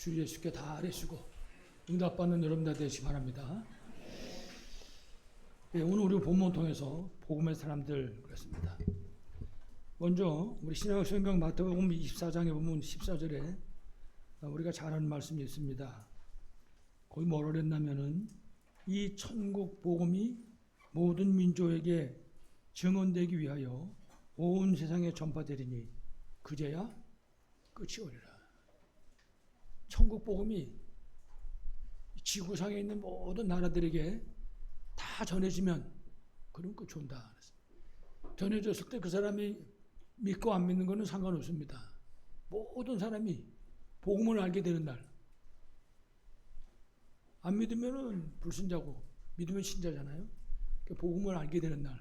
주 예수께 다 아뢰시고 응답받는 여러분들 되시기 바랍니다. 네, 오늘 우리 본문 통해서 복음의 사람들 그렇습니다. 먼저 우리 신약성경 마태복음 24장에 보면 14절에 우리가 잘 아는 말씀이 있습니다. 거기 뭐라 그랬냐면은 이 천국 복음이 모든 민족에게 증언되기 위하여 온 세상에 전파되리니 그제야 끝이 오리라. 천국 복음이 지구상에 있는 모든 나라들에게 다 전해지면 그럼 끝이 온다. 전해졌을 때 그 사람이 믿고 안 믿는 것은 상관없습니다. 모든 사람이 복음을 알게 되는 날. 안 믿으면 불신자고 믿으면 신자잖아요. 복음을 알게 되는 날.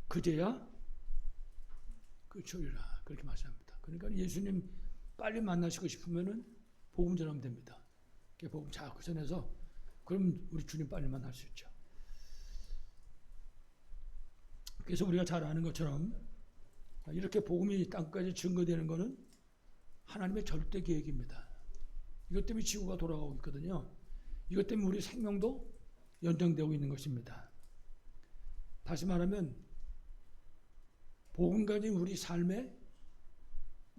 그제야 끝이 오리라. 그렇게 말씀합니다. 그러니까 예수님 빨리 만나시고 싶으면은 복음 전하면 됩니다. 복음 자꾸 전해서 그럼 우리 주님 빨리 만날 수 있죠. 그래서 우리가 잘 아는 것처럼 이렇게 복음이 땅까지 증거되는 것은 하나님의 절대 계획입니다. 이것 때문에 지구가 돌아가고 있거든요. 이것 때문에 우리 생명도 연장되고 있는 것입니다. 다시 말하면 복음 가진 우리 삶의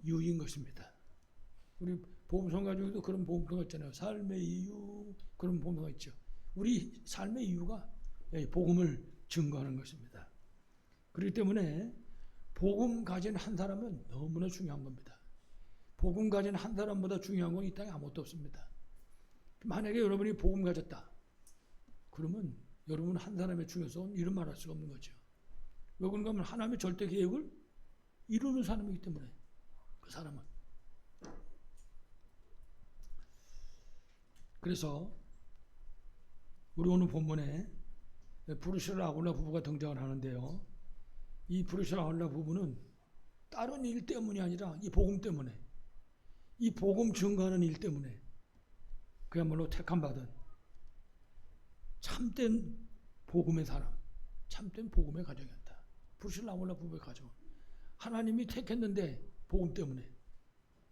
이유인 것입니다. 우리 복음성가 중에도 그런 복음성가 있잖아요. 삶의 이유 그런 복음성가 있죠. 우리 삶의 이유가 복음을 증거하는 것입니다. 그렇기 때문에 복음 가진 한 사람은 너무나 중요한 겁니다. 복음 가진 한 사람보다 중요한 건 이 땅에 아무것도 없습니다. 만약에 여러분이 복음 가졌다. 그러면 여러분 한 사람의 중요성은 이런 말할 수가 없는 거죠. 왜 그런가 하면 하나님의 절대 계획을 이루는 사람이기 때문에 그 사람은. 그래서 우리 오늘 본문에 브루스라 아굴라 부부가 등장을 하는데요. 이 브루스라 아굴라 부부는 다른 일 때문이 아니라 이 복음 때문에, 이 복음 증거하는 일 때문에 그야말로 택함받은 참된 복음의 사람, 참된 복음의 가정이었다. 브루스라 아굴라 부부의 가정. 하나님이 택했는데 복음 때문에.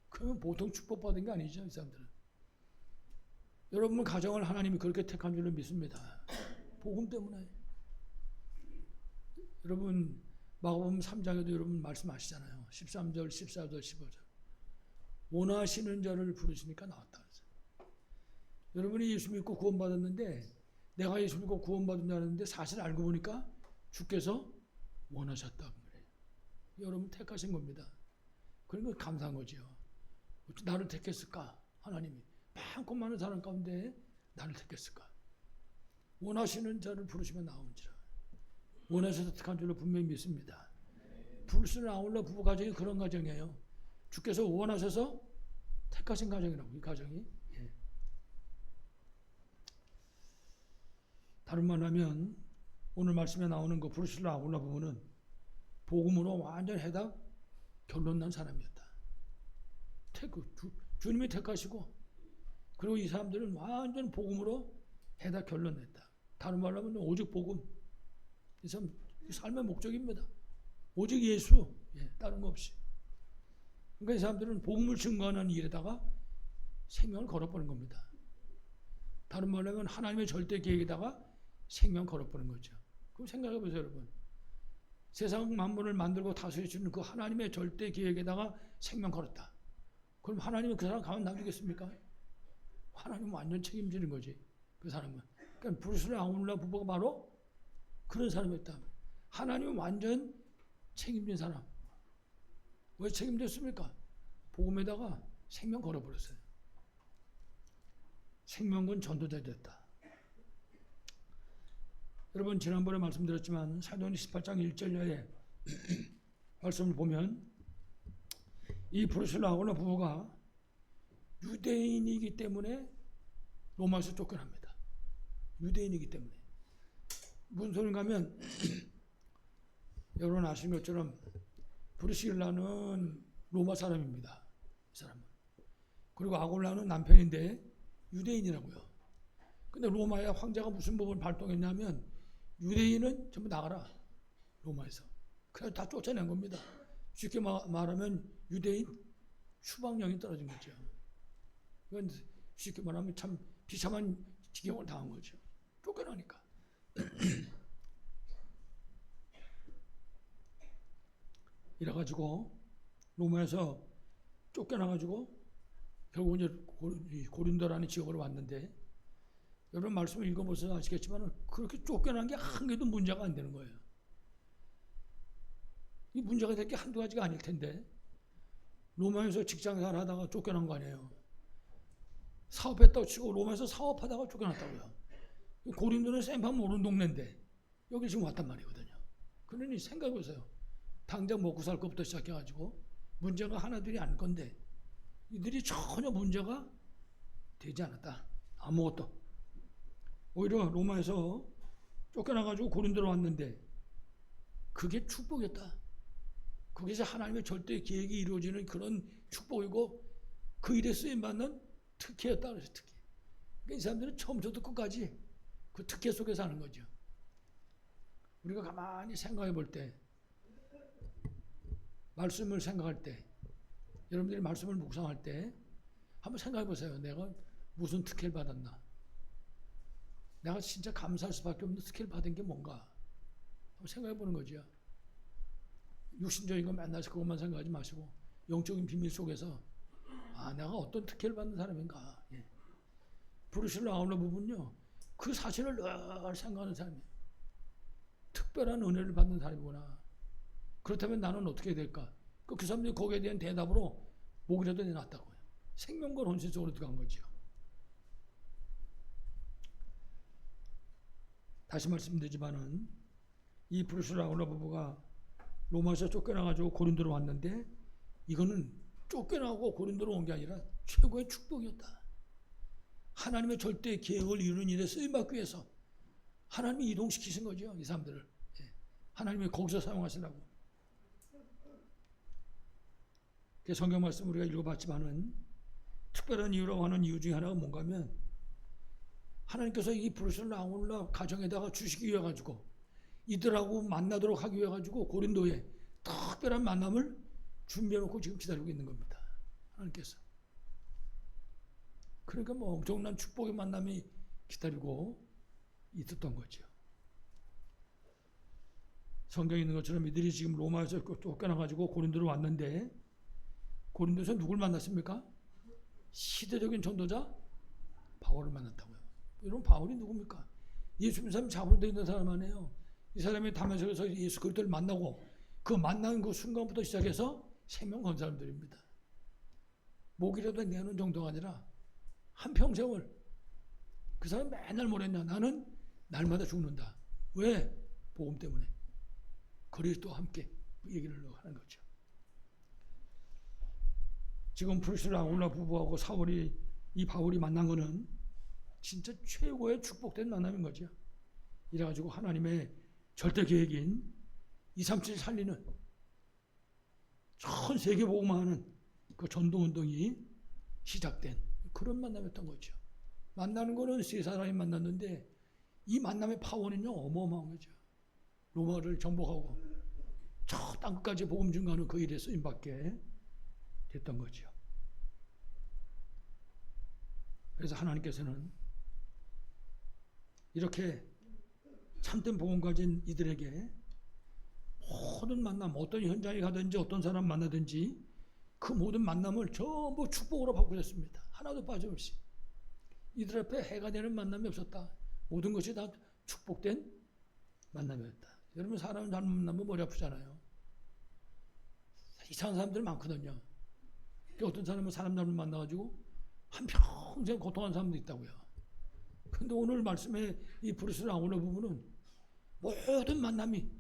그러면 보통 축복받은 게 아니죠, 이 사람들은. 여러분 가정을 하나님이 그렇게 택한 줄로 믿습니다. 복음 때문에. 여러분 마가복음 3장에도 여러분 말씀하시잖아요. 13절, 14절, 15절. 원하시는 자를 부르시니까 나왔다. 여러분이 예수 믿고 구원받았는데 내가 예수 믿고 구원받은 줄 알았는데 사실 알고 보니까 주께서 원하셨다고 그래요. 여러분 택하신 겁니다. 그러니까 감사한 거죠. 어찌 나를 택했을까? 하나님이. 많고 많은 사람 가운데 나를 택했을까? 원하시는 자를 부르시면 나온지라. 원하셔서 택한 줄로 분명히 믿습니다. 브루스라 아굴라 부부 가정이 그런 가정이에요. 주께서 원하셔서 택하신 가정이라고, 이 가정이. 예. 다른 말로 하면 오늘 말씀에 나오는 그 브루스라 아굴라 부부는 복음으로 완전 해답 결론 난 사람이었다. 주님이 택하시고 그리고 이 사람들은 완전 복음으로 해다 결론냈다. 다른 말로 하면 오직 복음. 이 사람 삶의 목적입니다. 오직 예수. 예, 다른 거 없이. 그러니까 이 사람들은 복음을 증거하는 일에다가 생명을 걸어버린 겁니다. 다른 말로 하면 하나님의 절대 계획에다가 생명 걸어버린 거죠. 그럼 생각해 보세요, 여러분. 세상 만물을 만들고 다스리시는 그 하나님의 절대 계획에다가 생명 걸었다. 그럼 하나님이 그 사람 가만 놔두겠습니까? 하나님은 완전 책임지는 거지, 그 사람은. 그러니까 브루스라 아굴라 부부가 바로 그런 사람이었다. 하나님은 완전 책임진 사람. 왜 책임졌습니까? 복음에다가 생명 걸어버렸어요. 생명건 전도자 됐다. 여러분 지난번에 말씀드렸지만 사도행전 18장 1절에 말씀을 보면 이 브루스라 아굴라 부부가 유대인이기 때문에 로마에서 쫓겨납니다. 유대인이기 때문에. 무슨 소리인가 하면 여러분 아시는 것처럼 브루실라는 로마 사람입니다. 이 사람은. 그리고 아굴라는 남편인데 유대인이라고요. 근데 로마의 황제가 무슨 법을 발동했냐면 유대인은 전부 나가라. 로마에서. 그래서 다 쫓아낸 겁니다. 쉽게 말하면 유대인 추방령이 떨어진 거죠. 이건 쉽게 말하면 참 비참한 지경을 당한 거죠. 쫓겨나니까. 이래가지고 로마에서 쫓겨나가지고 결국 이제 고린도라는 지역으로 왔는데, 여러분 말씀을 읽어보셔서 아시겠지만 그렇게 쫓겨난 게 한 개도 문제가 안 되는 거예요. 이 문제가 될 게 한두 가지가 아닐 텐데, 로마에서 직장생활 하다가 쫓겨난 거 아니에요. 사업했다고 치고 로마에서 사업하다가 쫓겨났다고요. 고린도는 생판 모르는 동네인데 여기 지금 왔단 말이거든요. 그러니 생각해보세요. 당장 먹고 살 것부터 시작해가지고 문제가 하나둘이 아닐 건데 이들이 전혀 문제가 되지 않았다. 아무것도. 오히려 로마에서 쫓겨나가지고 고린도로 왔는데 그게 축복이었다. 거기서 하나님의 절대 계획이 이루어지는 그런 축복이고 그 일에 쓰임받는 특혜였다. 그래서 특혜. 그러니까 이 사람들은 처음부터 끝까지 그 특혜 속에 사는 거죠. 우리가 가만히 생각해 볼 때, 말씀을 생각할 때, 여러분들이 말씀을 묵상할 때 한번 생각해 보세요. 내가 무슨 특혜를 받았나? 내가 진짜 감사할 수밖에 없는 특혜를 받은 게 뭔가? 한번 생각해 보는 거죠. 육신적인 거 맨날 그것만 생각하지 마시고 영적인 비밀 속에서 내가 어떤 특혜를 받는 사람인가. 예. 브루실라 아울러 부분요. 그 사실을 늘 생각하는 사람이에요. 특별한 은혜를 받는 사람이구나. 그렇다면 나는 어떻게 될까? 그 사람들이 거기에 대한 대답으로 목이라도 내놨다고요. 생명과 혼신 속으로 들어간 거죠. 다시 말씀드리지만은 이 브루실라 아울러 부부가 로마에서 쫓겨나가지고 고린도로 왔는데 이거는 쫓겨나고 고린도로 온 게 아니라 최고의 축복이었다. 하나님의 절대 계획을 이루는 일에 쓰임받기 위해서 하나님이 이동시키신 거죠. 이 사람들을. 하나님이 거기서 사용하시려고. 성경 말씀 우리가 읽어봤지만은 특별한 이유라고 하는 이유 중에 하나가 뭔가 하면 하나님께서 이 브루실라 아울러 가정에다가 주시기 위해 가지고 이들하고 만나도록 하기 위해 가지고 고린도에 특별한 만남을 준비해놓고 지금 기다리고 있는 겁니다. 하나님께서. 그러니까 뭐 엄청난 축복의 만남이 기다리고 있었던 거죠. 성경에 있는 것처럼 이들이 지금 로마에서 쫓겨나가지고 고린도로 왔는데 고린도에서 누굴 만났습니까? 시대적인 전도자 바울을 만났다고요. 여러분 바울이 누굽니까? 예수 믿는 사람 잡으러 다니는 사람 아니에요. 이 사람이 다메섹에서 예수 그리스도를 만나고 그 만나는 그 순간부터 시작해서 생명 건 사람들입니다. 목이라도 내는 정도가 아니라 한평생을 그 사람 맨날 뭐랬냐? 나는 날마다 죽는다. 왜? 복음 때문에. 그리스도와 함께 그 얘기를 하는 거죠. 지금 프리스라 아굴라 부부하고 사울이 이 바울이 만난 거는 진짜 최고의 축복된 만남인 거죠. 이래가지고 하나님의 절대 계획인 237 살리는 전 세계 복음화하는 그 전도운동이 시작된 그런 만남이었던 거죠. 만나는 거는 세 사람이 만났는데 이 만남의 파워는요 어마어마한 거죠. 로마를 정복하고 저 땅끝까지 복음 증거하는 그 일에 쓰임받게 됐던 거죠. 그래서 하나님께서는 이렇게 참된 복음 가진 이들에게 모든 만남, 어떤 현장에 가든지 어떤 사람 만나든지 그 모든 만남을 전부 축복으로 바꾸셨습니다. 하나도 빠짐없이. 이들 앞에 해가 되는 만남이 없었다. 모든 것이 다 축복된 만남이었다. 여러분 사람 잘못 만나면 머리 아프잖아요. 이상한 사람들 많거든요. 어떤 사람은 사람 잘못 만나가지고 한평생 고통한 사람도 있다고요. 근데 오늘 말씀에 이 브루스를 아울러 부분은 모든 만남이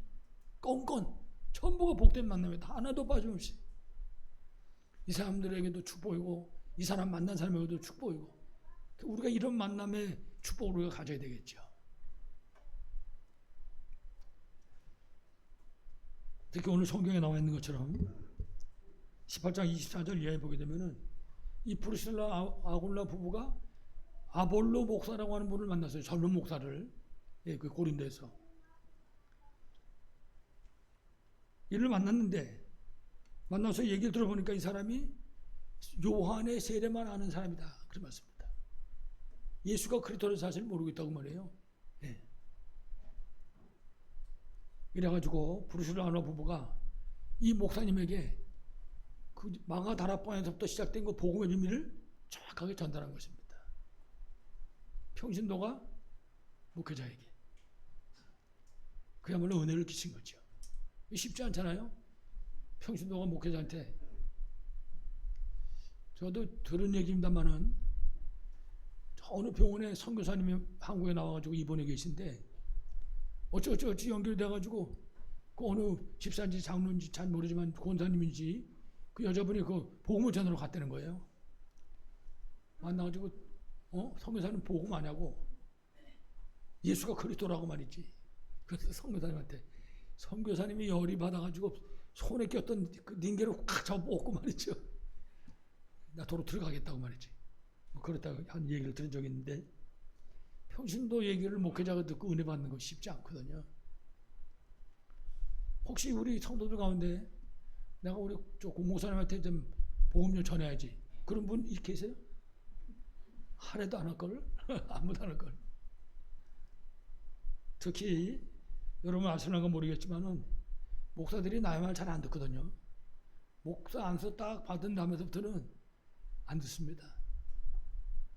건건 전부가 복된 만남이다. 하나도 빠짐없이. 이 사람들에게도 축복이고 이 사람 만난 사람에게도 축복이고 우리가 이런 만남의 축복을 우리가 가져야 되겠죠. 특히 오늘 성경에 나와 있는 것처럼 18장 24절 이하에 보게 되면은 이 브루실라 아굴라 부부가 아볼로 목사라고 하는 분을 만났어요. 젊은 목사를. 그 고린도에서. 이를 만났는데 만나서 얘기를 들어보니까 이 사람이 요한의 세례만 아는 사람이다. 그런 말씀입니다. 예수가 그리스도라는 사실을 모르고 있다고 말해요. 예. 이래가지고 브루스를 아노 부부가 이 목사님에게 그 망하 다락방에서부터 시작된 그 복음의 비밀을 정확하게 전달한 것입니다. 평신도가 목회자에게 그야말로 은혜를 끼친 거죠. 쉽지 않잖아요. 평신도가 목회자한테. 저도 들은 얘기입니다만은 어느 병원에 선교사님이 한국에 나와가지고 입원해 계신데 어찌 연결돼가지고 그 어느 집사인지 장로인지 잘 모르지만 권사님인지 그 여자분이 그 복음을 전하러 갔다는 거예요. 만나가지고 선교사님 복음 아냐고, 예수가 그리스도라고 말이지. 그래서 선교사님한테, 선교사님이 열이 받아가지고 손에 꼈던 그 닌게로 칵 잡아먹고 말이죠. 나 도로 들어가겠다고 말이지. 뭐 그렇다고 한 얘기를 들은 적이 있는데, 평신도 얘기를 목회자가 듣고 은혜 받는 거 쉽지 않거든요. 혹시 우리 성도들 가운데 내가 우리 저 공목사님한테 좀 복음을 전해야지, 그런 분 계세요? 하래도 안 할걸? 아무도 안 할걸. 특히 여러분 아시는가 모르겠지만은 목사들이 나의 말 잘 안 듣거든요. 목사 안수 딱 받은 다음에서부터는 안 듣습니다.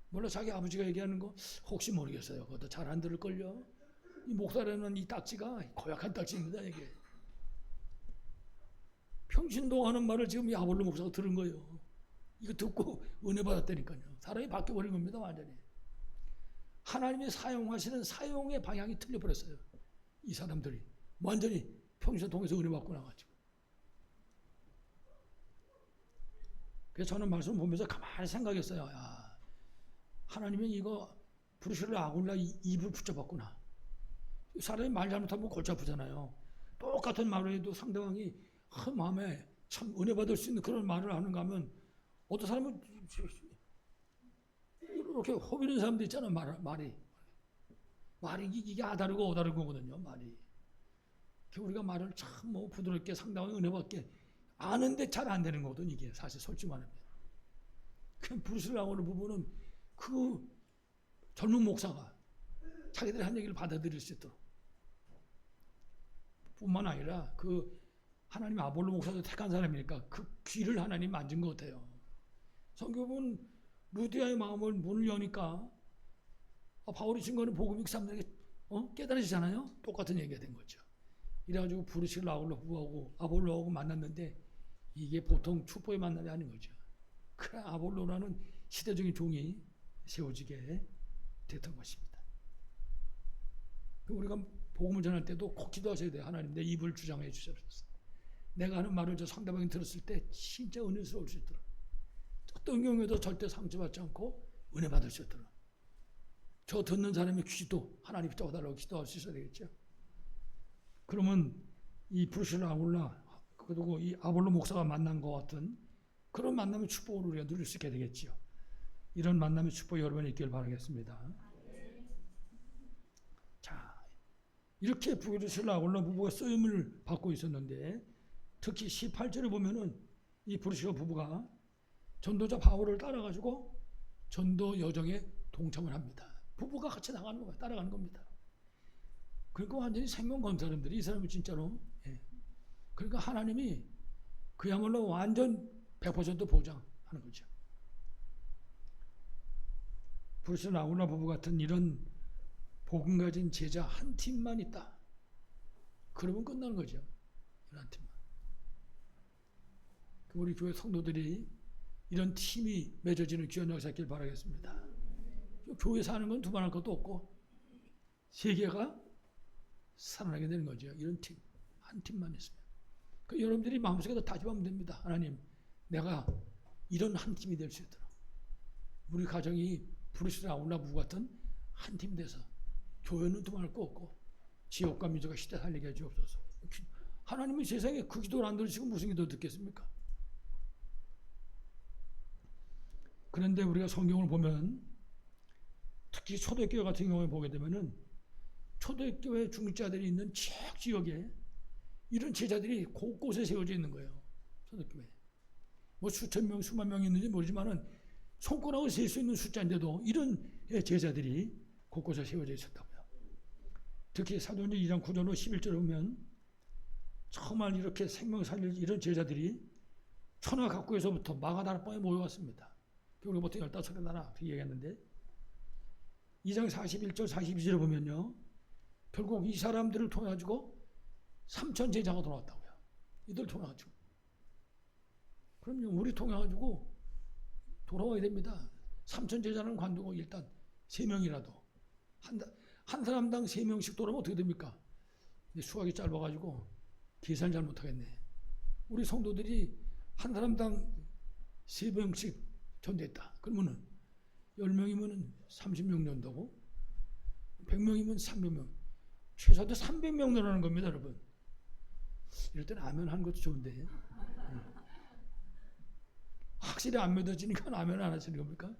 물론 자기 아버지가 얘기하는 거 혹시 모르겠어요. 그것도 잘 안 들을걸요. 이 목사라는 이 딱지가 고약한 딱지입니다. 이게 평신도 하는 말을 지금 이 아볼로 목사가 들은 거예요. 이거 듣고 은혜 받았다니까요. 사람이 바뀌어버린 겁니다. 완전히. 하나님이 사용하시는 사용의 방향이 틀려버렸어요. 이 사람들이 완전히 평신도 통해서 은혜 받고 나가지고. 그래서 저는 말씀 보면서 가만히 생각했어요. 야, 하나님이 이거 브루셀라 아굴라 입을 붙잡았구나. 사람이 말 잘못하면 골치 아프잖아요. 똑같은 말을 해도 상대방이 마음에 참 은혜 받을 수 있는 그런 말을 하는가 하면, 어떤 사람은 이렇게 호비는 사람도 있잖아요. 말이 이게 아다르고 어다르거든요. 말이. 우리가 말을 참 뭐 부드럽게 상당히 은혜 받게 아는데 잘 안 되는 거거든. 이게 사실 솔직히 말하면. 그 브루셀라 오는 부분은 그 젊은 목사가 자기들이 한 얘기를 받아들일 수 있도록, 뿐만 아니라 그 하나님 아볼로 목사도 택한 사람이니까 그 귀를 하나님 만진 것 같아요. 성경은 루디아의 마음을 문을 여니까 바울이 증거하는 복음이 그 사람들에게 깨달아지잖아요. 똑같은 얘기가 된 거죠. 이래가지고 브루셀라 아볼로하고 만났는데 이게 보통 축복의 만남이 아닌 거죠. 그 아볼로라는 시대적인 종이 세워지게 됐던 것입니다. 우리가 복음을 전할 때도 꼭 기도하셔야 돼요. 하나님 내 입을 주장해 주셔서 내가 하는 말을 저 상대방이 들었을 때 진짜 은혜스러울 수 있도록, 어떤 경우에도 절대 상처받지 않고 은혜 받을 수 있도록, 저 듣는 사람의 귀도 하나님이 떠달라고 기도할 수 있어야 되겠죠. 그러면 이 브루셀라 아굴라 그리고 이 아볼로 목사가 만난 것 같은 그런 만남의 축복을 우리가 누릴 수 있게 되겠죠. 이런 만남의 축복 여러분이 있길 바라겠습니다. 자, 이렇게 브루셀라 아굴라 부부가 쓰임을 받고 있었는데, 특히 18절에 보면은 이 브루셀라 부부가 전도자 바울을 따라가지고 전도 여정에 동참을 합니다. 부부가 같이 나가는 거예요. 따라가는 겁니다. 그러니까 완전히 생명 건 사람들이, 이 사람이 진짜로. 그러니까 하나님이 그야말로 완전 100% 보장하는 거죠. 브루셀라 아굴라 부부 같은 이런 복음 가진 제자 한 팀만 있다. 그러면 끝나는 거죠. 이런 한 팀만. 우리 교회 성도들이 이런 팀이 맺어지는 귀한 역사 있길 바라겠습니다. 교회 사는 건 두말할 것도 없고 세계가 살아나게 되는 거죠. 이런 팀, 한 팀만 있으면. 여러분들이 마음속에 다 다짐하면 됩니다. 하나님, 내가 이런 한 팀이 될 수 있도록 우리 가정이 브루셀라 아굴라 부부 같은 한 팀 돼서 교회는 두말할 거 없고 지역과 민족과 시대 살리게 해 주옵소서. 하나님은 세상에 그 기도를 안 들으시고 무슨 기도 듣겠습니까? 그런데 우리가 성경을 보면 특히 초대교회 같은 경우에 보게 되면은 초대교회 중직자들이 있는 지역에 이런 제자들이 곳곳에 세워져 있는 거예요. 초대교회. 뭐 수천 명, 수만 명이 있는지 모르지만은 손가락을 셀 수 있는 숫자인데도 이런 제자들이 곳곳에 세워져 있었다고요. 특히 사도행전 2장 9절로 11절에 보면 정말 이렇게 생명 살릴 이런 제자들이 천하 각국에서부터 마가다락방에 모여왔습니다. 우리가 보통 15개 나라 그렇게 얘기했는데 2장 41절 42절에 보면요. 결국 이 사람들을 통해 가지고 3천 제자가 돌아왔다고요. 이들 통해 가지고. 그럼요. 우리 통해 가지고 돌아와야 됩니다. 3천 제자는 관두고 일단 3명이라도 한 사람당 3명씩 돌아오면 어떻게 됩니까? 수학이 짧아가지고 계산 잘못하겠네. 우리 성도들이 한 사람당 3명씩 전도했다. 그러면은 10명이면 30명 전도고 100명이면 300명. 최소한 300명 늘어나는 겁니다, 여러분. 이럴 때는 아멘 하는 것도 좋은데. 확실히 안 믿어지니까 아멘 안 하시는 겁니까?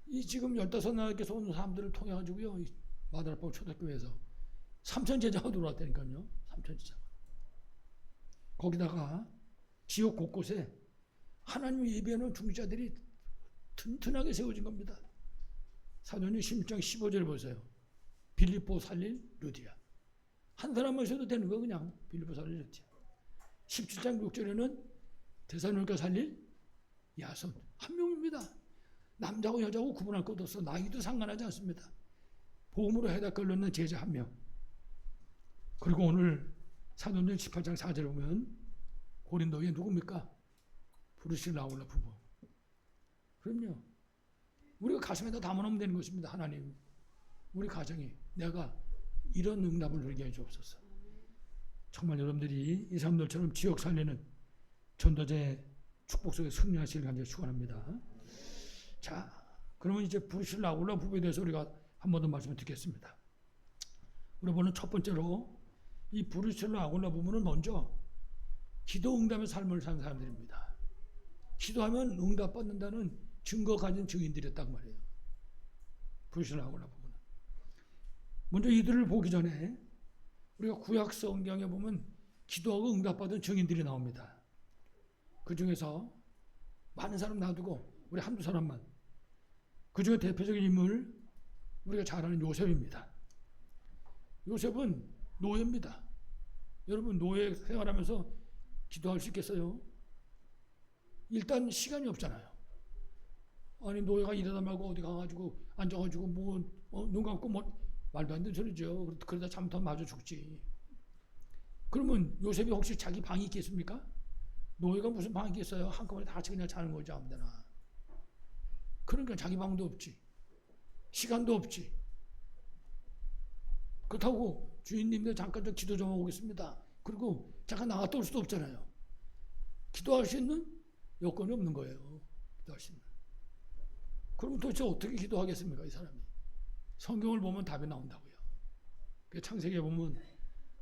이 지금 15나라께서 온 사람들을 통해 가지고요. 마다라방 초등교회에서 3천 제자가 들어왔다니까요. 3천 제자가. 거기다가 지역 곳곳에 하나님 예배하는 중직자들이 튼튼하게 세워진 겁니다. 사도행전 16장 15절 보세요. 빌립보 살릴 루디아. 한 사람만 있어도 되는 거 그냥 빌립보 살릴 루디아. 17장 6절에는 데살로니가 살릴 야손. 한 명입니다. 남자고 여자고 구분할 것 없어. 나이도 상관하지 않습니다. 복음으로 해다 걸렸는 제자 한 명. 그리고 오늘 사도행전 18장 4절에 보면 고린도에 누굽니까? 브루실라 아굴라 부부. 그럼요. 우리가 가슴에다 담아놓으면 되는 것입니다. 하나님. 우리 가정이 내가 이런 응답을 누리게 해주옵소서. 정말 여러분들이 이 사람들처럼 지역 살리는 전도자의 축복 속에 승리하시길 간절히 축원합니다. 자, 그러면 이제 브루실라 아굴라 부부에 대해서 우리가 한 번 더 말씀을 듣겠습니다. 우리 보는 첫 번째로 이 브루실라 아굴라 부부는 먼저 기도 응답의 삶을 산 사람들입니다. 기도하면 응답받는다는 증거 가진 증인들이었단 말이에요. 브루실라 아굴라 부부는. 먼저 이들을 보기 전에 우리가 구약 성경에 보면 기도하고 응답받은 증인들이 나옵니다. 그 중에서 많은 사람 놔두고 우리 한두 사람만. 그 중에 대표적인 인물 우리가 잘 아는 요셉입니다. 요셉은 노예입니다. 여러분 노예 생활하면서 기도할 수 있겠어요? 일단 시간이 없잖아요. 아니 노예가 일하다 말고 어디 가가지고 앉아가지고 눈 감고 말도 안 되는 소리죠. 그러다 잘못하면 맞아 죽지. 그러면 요셉이 혹시 자기 방이 있겠습니까? 노예가 무슨 방이 있겠어요? 한꺼번에 다 같이 그냥 자는 거죠 아무데나. 그러니까 자기 방도 없지. 시간도 없지. 그렇다고 주인님들 잠깐 좀 기도 좀 하고 오겠습니다. 그리고 잠깐 나갔다 올 수도 없잖아요. 기도할 수 있는 여건이 없는 거예요. 기도할 수 있는. 그럼 도대체 어떻게 기도하겠습니까 이 사람이? 성경을 보면 답이 나온다고요. 창세기에 보면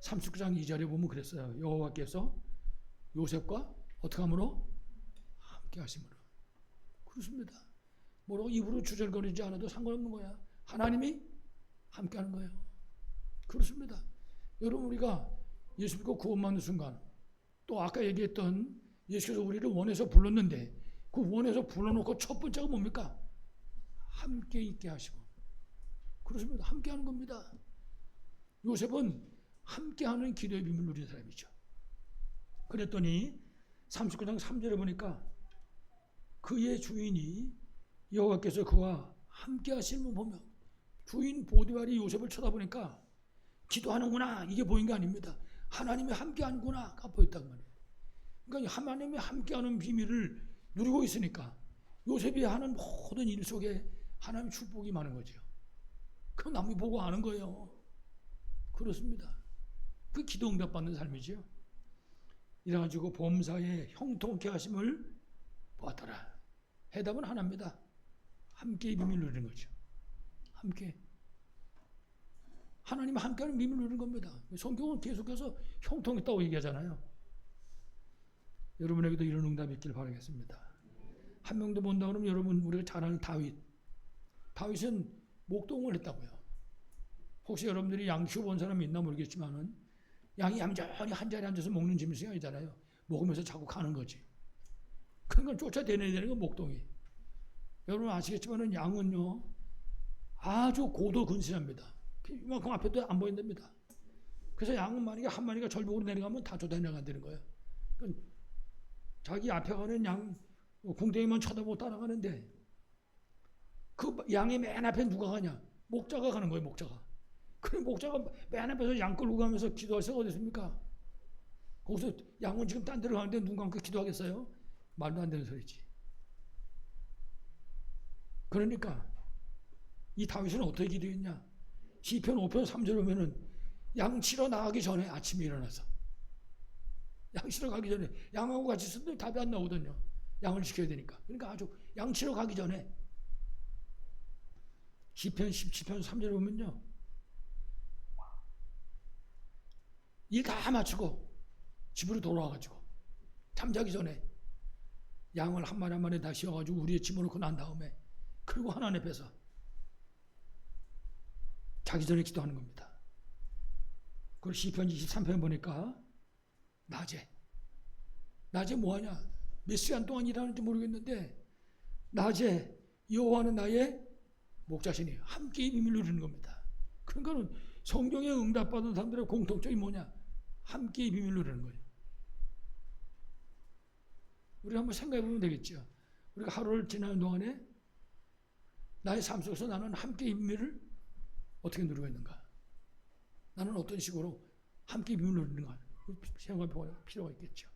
39장 2절에 보면 그랬어요. 여호와께서 요셉과 어떻게 함으로? 함께 하심으로. 그렇습니다. 뭐라고 입으로 주절거리지 않아도 상관없는 거야. 하나님이 함께 하는 거예요. 그렇습니다. 여러분 우리가 예수 믿고 구원받는 순간 또 아까 얘기했던 예수께서 우리를 원해서 불렀는데 그 원해서 불러놓고 첫 번째가 뭡니까? 함께 있게 하시고. 그렇습니다. 함께 하는 겁니다. 요셉은 함께하는 기도의 비밀을 누린 사람이죠. 그랬더니 39장 3절에 보니까 그의 주인이 여호와께서 그와 함께 하시는 걸 보며 주인 보디발이 요셉을 쳐다보니까 기도하는구나 이게 보인 게 아닙니다. 하나님이 함께하는구나가 보였단 말이에요. 그러니까 하나님이 함께하는 비밀을 누리고 있으니까 요셉이 하는 모든 일 속에 하나님의 축복이 많은 거죠. 그 남이 보고 아는 거예요. 그렇습니다. 그 기도 응답 받는 삶이죠. 이래가지고 범사에 형통케 하심을 보았더라. 해답은 하나입니다. 함께의 비밀을 누리는 거죠. 함께. 하나님 함께하는 비밀을 누리는 겁니다. 성경은 계속해서 형통했다고 얘기하잖아요. 여러분에게도 이런 응답이 있길 바라겠습니다. 한 명도 본다 그러면 여러분 우리가 잘 아는 다윗. 다윗은 목동을 했다고요. 혹시 여러분들이 양 키워본 사람이 있나 모르겠지만은 양이 얌전히 한 자리에 앉아서 먹는 짐승이 아니잖아요. 먹으면서 자꾸 가는 거지. 그러니까 쫓아다녀야 되는 건 목동이. 여러분 아시겠지만 양은요 아주 고도 근신합니다. 이만큼 앞에도 안 보인답니다. 그래서 양은 만약에 한 마리가 절벽으로 내려가면 다 쫓아내려간다는 거예요. 그러니까 자기 앞에 가는 양 궁뎅이만 쳐다보고 따라가는데 그 양의 맨 앞에 누가 가냐? 목자가 가는 거예요. 목자가. 그래 목자가 맨 앞에서 양 끌고 가면서 기도할 새가 어디 있습니까? 거기서 양은 지금 딴 데로 가는데 눈 감고 기도하겠어요? 말도 안 되는 소리지. 그러니까 이 다윗은 어떻게 기도했냐? 시편 5편 3절 보면은 양 치러 나가기 전에 아침에 일어나서 양 치러 가기 전에 양하고 같이 있었는데 답이 안 나오거든요. 양을 지켜야 되니까. 그러니까 아주 양 치러 가기 전에 시편 17편 3절 보면요. 일 다 마치고 집으로 돌아와가지고 잠자기 전에 양을 한 마리 한 마리 다 씌워가지고 우리에 집어넣고 난 다음에 그리고 하나님 앞에서 자기 전에 기도하는 겁니다. 그리고 시편 23편 보니까 낮에 뭐하냐? 몇 시간 동안 일하는지 모르겠는데 낮에 여호와는 나의 목자시니 함께 비밀을 누리는 겁니다. 그러니까 성경에 응답받은 사람들의 공통점이 뭐냐? 함께 비밀을 누리는 거예요. 우리 한번 생각해 보면 되겠죠. 우리가 하루를 지나는 동안에 나의 삶 속에서 나는 함께 비밀을 어떻게 누리고 있는가? 나는 어떤 식으로 함께 비밀을 누리는가? 생각해 볼 필요가 있겠죠.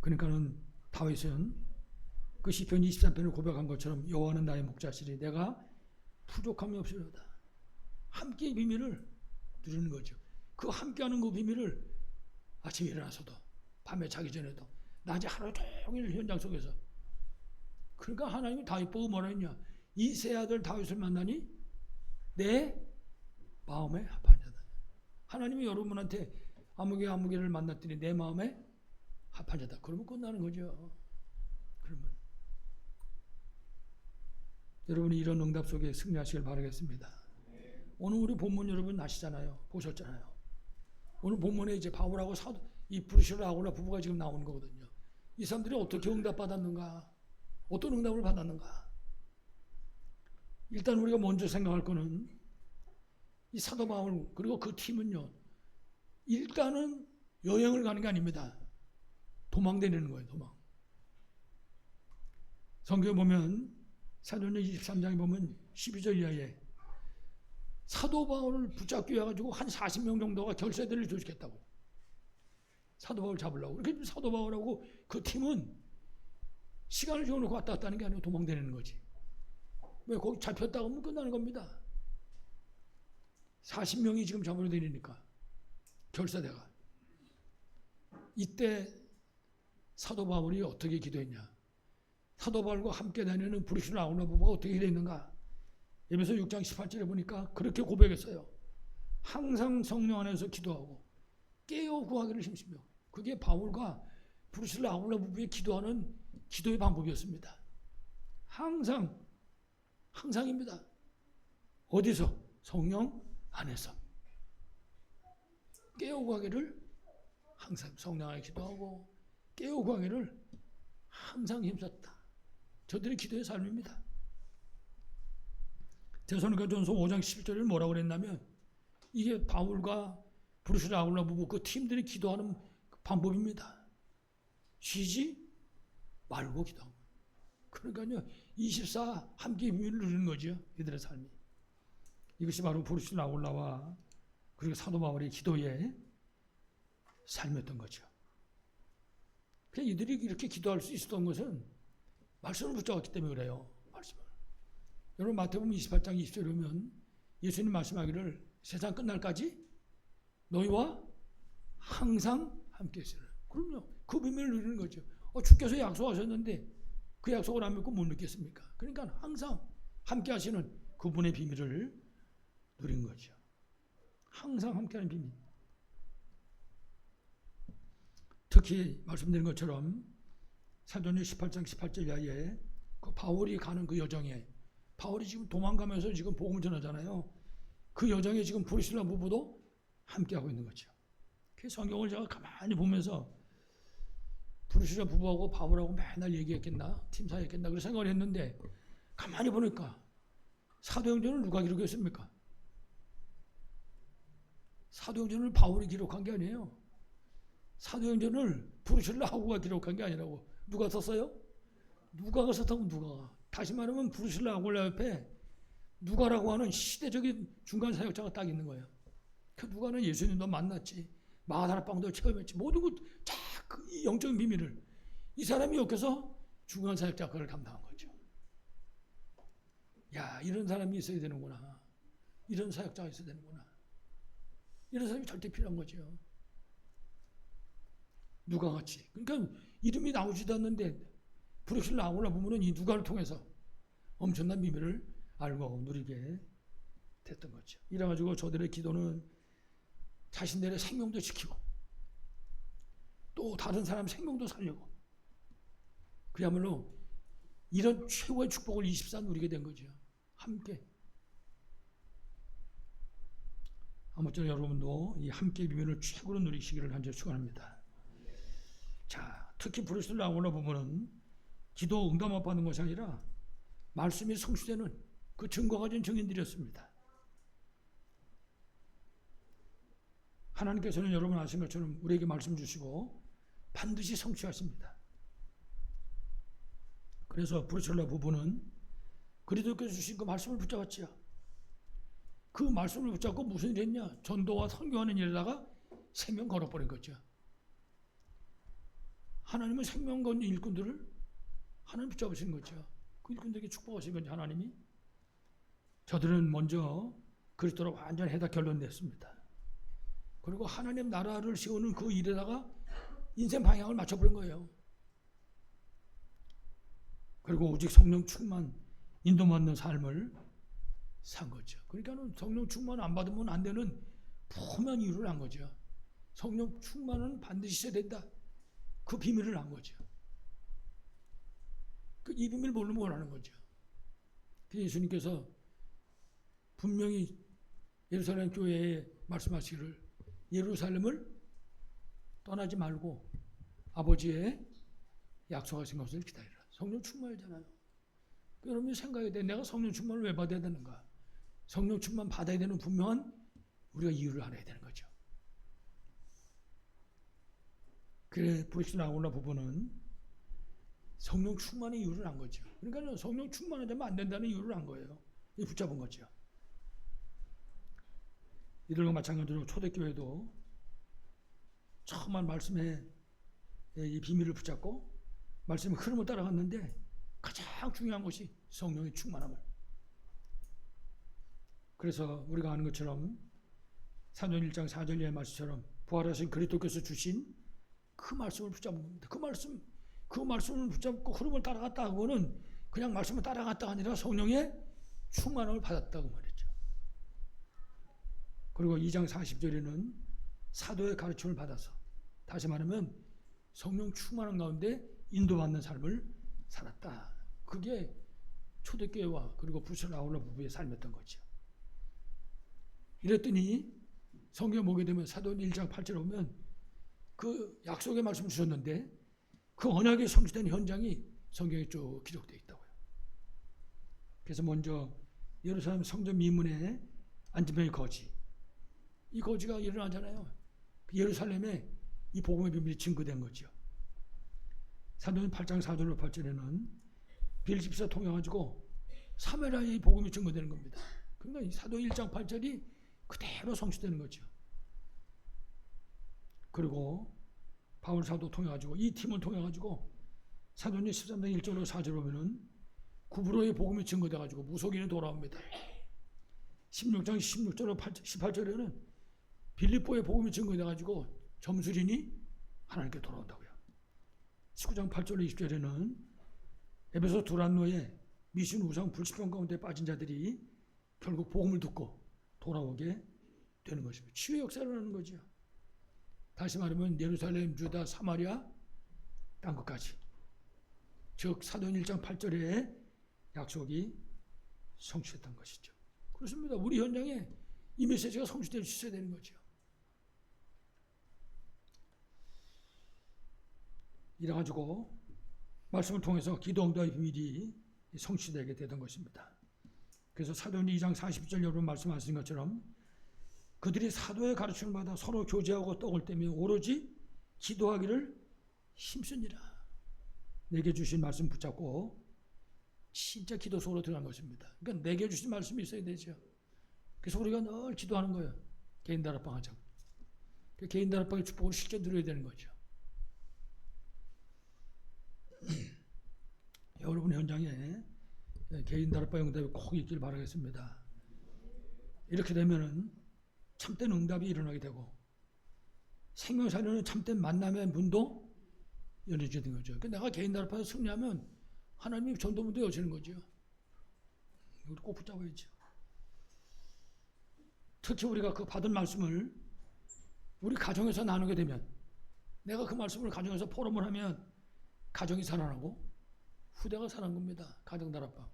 그러니까는 다윗은 그 시편 23편을 고백한 것처럼 여호와는 나의 목자시니 내가 부족함이 없으리로다. 함께 비밀을 누리는 거죠. 그 함께하는 그 비밀을 아침에 일어나서도 밤에 자기 전에도 낮에 하루 종일 현장 속에서 그러니까 하나님이 다윗 보고 뭐라 했냐? 이 세 아들 다윗을 만나니 내 마음에 합한 자다. 하나님이 여러분한테 아무개를 만났더니 내 마음에 합한 자다. 그러면 끝나는 거죠. 그러면 여러분이 이런 응답 속에 승리하시길 바라겠습니다. 오늘 우리 본문 여러분 아시잖아요. 보셨잖아요. 오늘 본문에 이제 바울하고 이 브루실라 아굴라 부부가 지금 나오는 거거든요. 이 사람들이 어떻게 응답받았는가? 어떤 응답을 받았는가? 일단 우리가 먼저 생각할 거는 이 사도 바울 그리고 그 팀은요. 일단은 여행을 가는 게 아닙니다. 도망다니는 거예요. 도망. 성경에 보면 사도행전 23장에 보면 12절 이하에 사도 바울을 붙잡기 해가지고 한 40명 정도가 결세대를 조직했다고. 사도 바울 잡으려고. 그렇게 사도 바울하고 그 팀은 시간을 정해놓고 왔다 갔다 하는 게 아니고 도망다니는 거지. 왜 거기 잡혔다고 하면 끝나는 겁니다. 40명이 지금 잡으러 다니니까 결사대가. 이때 사도 바울이 어떻게 기도했냐? 사도 바울과 함께 다니는 브루실라 아굴라 부부가 어떻게 기도했는가? 에베소 6장 18절에 보니까 그렇게 고백했어요. 항상 성령 안에서 기도하고 깨어 구하기를 힘쓰며. 그게 바울과 브루실라 아굴라 부부의 기도하는 기도의 방법이었습니다. 항상입니다. 어디서? 성령 안에서. 깨어 구하기를 항상 성령 안에 기도하고 깨어 구하기를 항상 힘썼다. 저들의 기도의 삶입니다. 데살로니가전서 5장 11절에 뭐라고 그랬냐면 이게 바울과 브루실라 아굴라 부부 그 팀들이 기도하는 방법입니다. 쉬지 말고 기도하고. 그러니까요 24 함께 비밀을 누리는 거죠. 이들의 삶이. 이것이 바로 브루실라 아굴라와 그리고 사도 바울의 기도의 삶이었던 거죠. 이들이 이렇게 기도할 수 있었던 것은 말씀을 붙잡았기 때문에 그래요. 말씀을. 여러분 마태복음 28장 20절에 보면 예수님 말씀하기를 세상 끝날까지 너희와 항상 함께 있으라. 그럼요. 그 비밀을 누리는 거죠. 주께서 약속하셨는데 그 약속을 안 믿고 못 믿겠습니까? 그러니까 항상 함께 하시는 그분의 비밀을 누린 거죠. 항상 함께하는 비밀. 특히 말씀드린 것처럼 사도행전 18장 18절 이하에 그 바울이 가는 그 여정에 바울이 지금 도망가면서 지금 복음을 전하잖아요. 그 여정에 지금 브루실라 부부도 함께하고 있는 거죠. 그 성경을 제가 가만히 보면서 브루실라 부부하고 바울하고 맨날 얘기했겠나? 팀사였겠나? 그런 생각을 했는데 가만히 보니까 사도행전을 누가 기록했습니까? 사도행전을 바울이 기록한 게 아니에요. 사도행전을 브루실라 하고가 기록한 게 아니라고. 누가 썼어요? 누가가 썼다고. 누가가. 다시 말하면 브루실라 아굴라 옆에 누가라고 하는 시대적인 중간 사역자가 딱 있는 거예요. 그 누가는 예수님도 만났지, 마가다락방도 체험했지, 모든 그 영적인 비밀을 이 사람이 옆에서 중간 사역자 그걸 감당한 거죠. 야, 이런 사람이 있어야 되는구나. 이런 사역자가 있어야 되는구나. 이런 사람이 절대 필요한 거죠. 누가같이. 그러니까 이름이 나오지도 않는데 브루실라 아굴라 보면은 이 누가를 통해서 엄청난 비밀을 알고 누리게 됐던 거죠. 이래가지고 저들의 기도는 자신들의 생명도 지키고 또 다른 사람 생명도 살려고 그야말로 이런 최고의 축복을 24 누리게 된 거죠. 함께. 아무쪼록 여러분도 이 함께 비밀을 최고로 누리시기를 간절히 축원합니다. 자, 특히 브루실라 아굴라 부분은 기도 응답 받는 것이 아니라 말씀이 성취되는 그 증거 가진 증인들이었습니다. 하나님께서는 여러분 아신 것처럼 우리에게 말씀 주시고 반드시 성취하십니다. 그래서 브루실라 부부는 그리스도께서 주신 그 말씀을 붙잡았지요. 그 말씀을 붙잡고 무슨 일 했냐? 전도와 선교하는 일에다가 생명 걸어버린 거죠. 하나님은 생명 건 일꾼들을 하나님 붙잡으신 거죠. 그 일꾼들에게 축복하신 건지 하나님이. 저들은 먼저 그리스도로 완전 해다 결론냈습니다. 그리고 하나님 나라를 세우는 그 일에다가 인생 방향을 맞춰버린 거예요. 그리고 오직 성령 충만, 인도받는 삶을 산 거죠. 그러니까 성령 충만 안 받으면 안 되는 분명한 이유를 한 거죠. 성령 충만은 반드시 있어야 된다. 그 비밀을 한 거죠. 이 비밀을 모르면 뭐라는 거죠. 예수님께서 분명히 예루살렘 교회에 말씀하시기를 예루살렘을 떠나지 말고 아버지의 약속하신 것을 기다리라. 성령 충만이잖아요. 여러분이 생각해야 돼. 내가 성령 충만을 왜 받아야 되는가? 성령 충만 받아야 되는 분명한 우리가 이유를 알아야 되는 거죠. 그래 브루실라 아굴라 부부는 성령 충만의 이유를 안 거죠. 그러니까 성령 충만하자면 안 된다는 이유를 안 거예요. 붙잡은 거죠. 이들과 마찬가지로 초대교회도 처음만 말씀에 이 비밀을 붙잡고 말씀의 흐름을 따라갔는데 가장 중요한 것이 성령의 충만함을. 그래서 우리가 아는 것처럼 사도행 1장 4절의 말씀처럼 부활하신 그리스도께서 주신 그 말씀을 붙잡은 겁니다. 그 말씀을 붙잡고 흐름을 따라갔다 하고는 그냥 말씀을 따라갔다가 아니라 성령의 충만함을 받았다고 말했죠. 그리고 2장 40절에는 사도의 가르침을 받아서 다시 말하면 성령 충만한 가운데 인도받는 삶을 살았다. 그게 초대교회와 그리고 브루실라 아굴라 부부의 삶이었던 거죠. 이랬더니 성경에 보게 되면 사도행 1장 8절에 보면 그 약속의 말씀 주셨는데 그 언약이 성취된 현장이 성경에 쭉 기록되어 있다고요. 그래서 먼저 예루살렘 성전 미문에 안티파의 거지, 이 거지가 일어나잖아요. 예루살렘에 이 복음의 비밀이 증거된 거죠. 사도행 8장 4절로 8절에는 빌집사 통해가지고 사마리아의 복음이 증거되는 겁니다. 그러니까 사도 1장 8절이 그대로 성취되는 거죠. 그리고 바울 사도 통해가지고 이 팀을 통해가지고 사도행 13장 1절로 4절 보면은 구브로의 복음이 증거돼가지고 무속인이 돌아옵니다. 16장 16절로 18절에는 빌립보의 복음이 증거돼가지고 점술인이 하나님께 돌아온다고요. 19장 8절로 20절에는 에베소 두란노의 미신 우상 불신병 가운데 빠진 자들이 결국 복음을 듣고 돌아오게 되는 것입니다. 치유의 역사를 하는 거죠. 다시 말하면 예루살렘, 유다, 사마리아 땅끝까지, 즉 사도행 1장 8절에 약속이 성취했던 것이죠. 그렇습니다. 우리 현장에 이 메시지가 성취될 수 있어야 되는 거죠. 이래가지고 말씀을 통해서 기도 응답의 비밀이 성취되게 되던 것입니다. 그래서 사도행전 2장 40절 여러분 말씀하신 것처럼 그들이 사도의 가르침을 받아 서로 교제하고 떡을 떼며 오로지 기도하기를 힘쓰니라. 내게 주신 말씀 붙잡고 진짜 기도 속으로 들어간 것입니다. 그러니까 내게 주신 말씀이 있어야 되죠. 그래서 우리가 늘 기도하는 거예요. 개인 다락방 하자고. 개인 다락방의 축복을 실제 누려야 되는 거죠. 여러분 현장에 개인 다락방 응답이 꼭 있길 바라겠습니다. 이렇게 되면은 참된 응답이 일어나게 되고 생명 살리는 참된 만남의 문도 열어지는 거죠. 내가 개인 다락방에서 승리하면 하나님이 전도문도 여시는 거죠. 이걸 꼭 붙잡아야죠. 특히 우리가 그 받은 말씀을 우리 가정에서 나누게 되면 내가 그 말씀을 가정에서 포럼을 하면 가정이 살아나고 후대가 살아난 겁니다. 가정 다락방.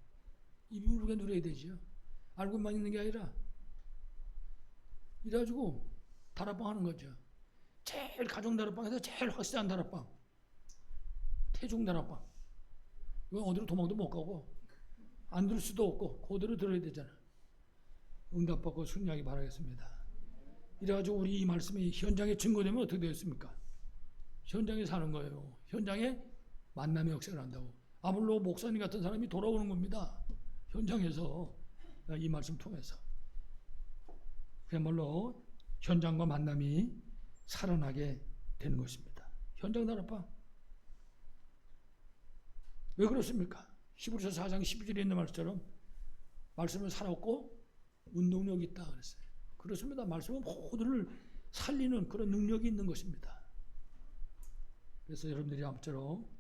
이 비밀을 우리가 누려야 되죠. 알고만 있는 게 아니라 이래가지고 다락방 하는 거죠. 제일 가정 다락방에서 제일 확실한 다락방. 태중 다락방. 이건 어디로 도망도 못 가고 안 들을 수도 없고 그대로 들어야 되잖아. 응답받고 승리하기 바라겠습니다. 이래가지고 우리 이 말씀이 현장에 증거되면 어떻게 되었습니까? 현장에 사는 거예요. 현장에 만남의 역사를 한다고. 아볼로 목사님 같은 사람이 돌아오는 겁니다. 현장에서 이 말씀 통해서. 그야말로 현장과 만남이 살아나게 되는 것입니다. 현장 다락방. 왜 그렇습니까? 히브리서 4장 12절에 있는 말씀처럼 말씀을 살았고 운동력이 있다 그랬어요. 그렇습니다. 말씀은 모두를 살리는 그런 능력이 있는 것입니다. 그래서 여러분들이 아무쪼록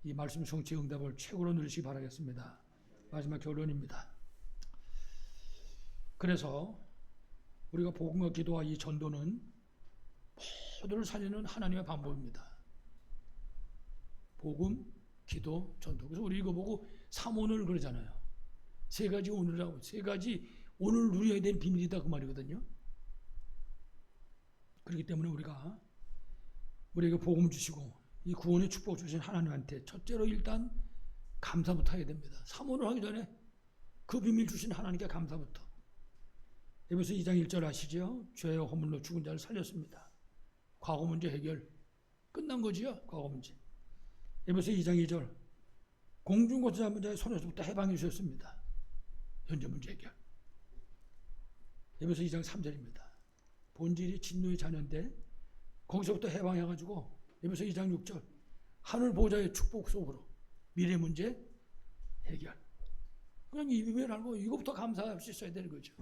이 말씀 성취 응답을 최고로 누리시기 바라겠습니다. 마지막 결론입니다. 그래서 우리가 복음과 기도와 이 전도는 모두를 살리는 하나님의 방법입니다. 복음, 기도, 전도. 그래서 우리 이거 보고 3오늘 그러잖아요. 세 가지 오늘이라고. 세 가지 오늘 누려야 될 비밀이다 그 말이거든요. 그렇기 때문에 우리가 우리에게 복음 주시고 이 구원의 축복 주신 하나님한테 첫째로 일단 감사부터 해야 됩니다. 3오늘 하기 전에 그 비밀 주신 하나님께 감사부터. 에베소 2장 1절 아시죠? 죄의 허물로 죽은 자를 살렸습니다. 과거 문제 해결 끝난 거지요. 과거 문제. 에베소 2장 2절 공중고소 잡은 자의 손에서부터 해방해 주셨습니다. 현재 문제 해결. 에베소 2장 3절입니다. 본질이 진노의 자녀인데 거기서부터 해방해가지고 에베소 2장 6절 하늘 보좌의 축복 속으로 미래 문제 해결. 그냥 이 비밀 알고 이거부터 감사할 수 있어야 되는 거죠.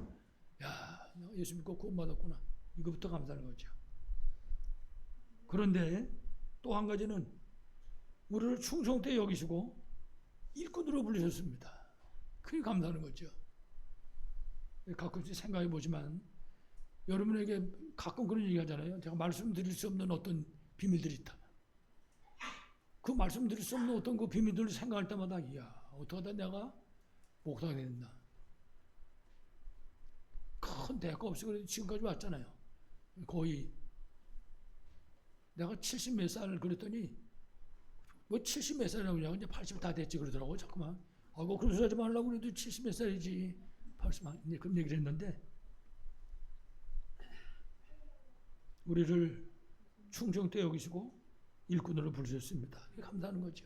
야, 예수 믿고 구원받았구나. 이거부터 감사하는 거죠. 그런데 또 한 가지는 우리를 충성되게 여기시고 일꾼으로 불리셨습니다. 그게 감사하는 거죠. 가끔씩 생각해 보지만 여러분에게 가끔 그런 얘기 하잖아요. 제가 말씀드릴 수 없는 어떤 비밀들이 있다. 그 말씀드릴 수 없는 어떤 그 비밀들을 생각할 때마다 이야 어떻게 하다 내가 목사가 됐나. 큰 대가 없이 그래도 지금까지 왔잖아요. 거의 내가 70 몇 살 그랬더니 뭐 70 몇 살이라고 그냥 이제 80 다 됐지 그러더라고요. 자꾸만. 아이고 그런 소리 하지 말라고 그래도 70 몇 살이지. 80 그런 얘기를 했는데 우리를 충성되게 여기시고 일꾼으로 부르셨습니다. 감사하는 거죠.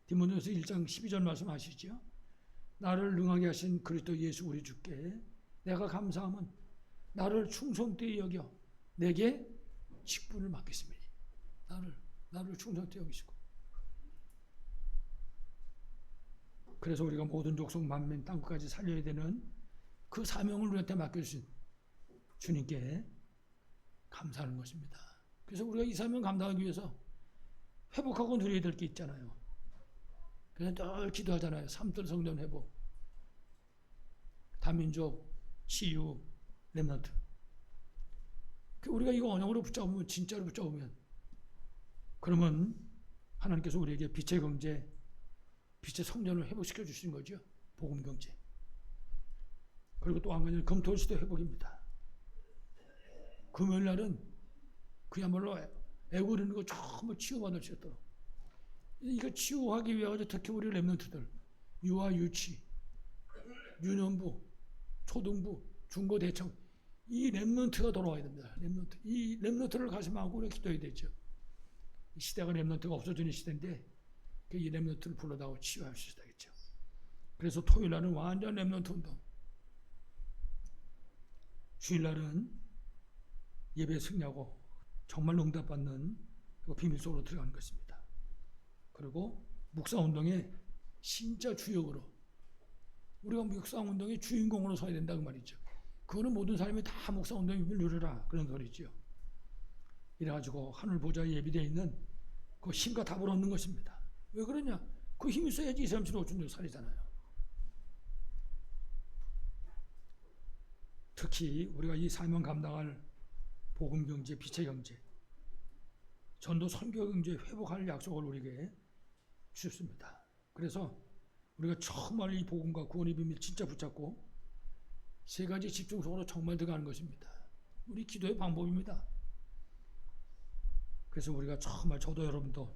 디모데후서 1장 12절 말씀 아시죠? 나를 능하게 하신 그리스도 예수 우리 주께 내가 감사함은 나를 충성되게 여겨 내게 직분을 맡겼습니다. 나를 충성되게 여기시고. 그래서 우리가 모든 족속 만민 땅끝까지 살려야 되는 그 사명을 우리한테 맡겨주신 주님께 감사하는 것입니다. 그래서 우리가 이 사명 감당하기 위해서 회복하고 누려야 될 게 있잖아요. 그래서 늘 기도하잖아요. 삼들 성전 회복, 다민족 치유, 렘넌트. 우리가 이거 언어로 붙잡으면 진짜로 붙잡으면 그러면 하나님께서 우리에게 빛의 경제, 빛의 성전을 회복시켜 주시는 거죠. 복음 경제. 그리고 또 한 가지는 금토일 시대 회복입니다. 금요일 날은 그야말로 애고르는 거 전부 치유받을 수 있도록 이거 치유하기 위해 특히 우리 렘넌트들 유아 유치, 유년부, 초등부, 중고 대청 이 렘넌트가 돌아와야 됩니다. 렘넌트. 이 렘넌트를 가슴하고 우리가 기도해야 되죠. 이 시대가 렘넌트가 없어지는 시대인데 이 렘넌트를 불러다가 치유할 수 있다겠죠. 그래서 토요일 날은 완전 렘넌트 운동. 주일 날은 예배 승리하고 정말 응답받는 비밀 속으로 들어가는 것입니다. 그리고 묵상운동에 진짜 주역으로 우리가 묵상운동의 주인공으로 서야 된다 그 말이죠. 그거는 모든 사람이 다 묵상운동의 힘을 누려라 그런 소리죠. 이래가지고 하늘 보좌에 예비되어 있는 그 힘과 답을 얻는 것입니다. 왜 그러냐? 그 힘이 있어야지 237 5천 명 살이잖아요. 특히 우리가 이 사명 감당할 복음경제, 빛의 경제, 전도 선교 경제 회복할 약속을 우리에게 주셨습니다. 그래서 우리가 정말 이 복음과 구원의 비밀 진짜 붙잡고 세 가지 집중적으로 정말 들어가는 것입니다. 우리 기도의 방법입니다. 그래서 우리가 정말 저도 여러분도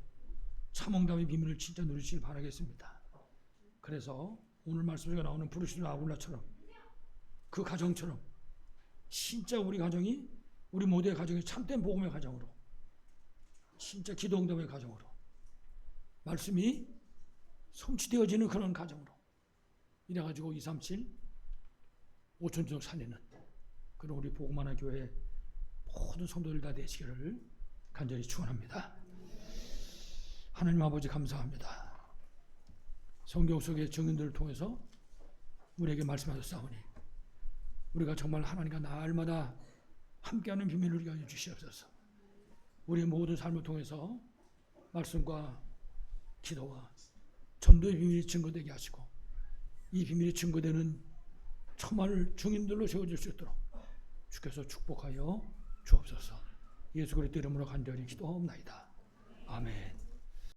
참응답의 비밀을 진짜 누리시길 바라겠습니다. 그래서 오늘 말씀에 나오는 브루시드 아굴라처럼 그 가정처럼 진짜 우리 가정이 우리 모두의 가정이 참된 복음의 가정으로 진짜 기도 응답의 가정으로 말씀이 성취되어지는 그런 가정으로 이래가지고 237 5천주족 살리는 그런 우리 복음하나 교회 모든 성도들 다 되시기를 간절히 축원합니다. 하나님 아버지 감사합니다. 성경 속의 증인들을 통해서 우리에게 말씀하셨사오니 우리가 정말 하나님과 날마다 함께하는 비밀을 우리가 주시옵소서. 우리의 모든 삶을 통해서 말씀과 기도와 전도의 비밀이 증거되게 하시고 이 비밀이 증거되는 정말 증인들로 세워질 수 있도록 주께서 축복하여 주옵소서. 예수 그리스도 이름으로 간절히 기도하옵나이다. 아멘.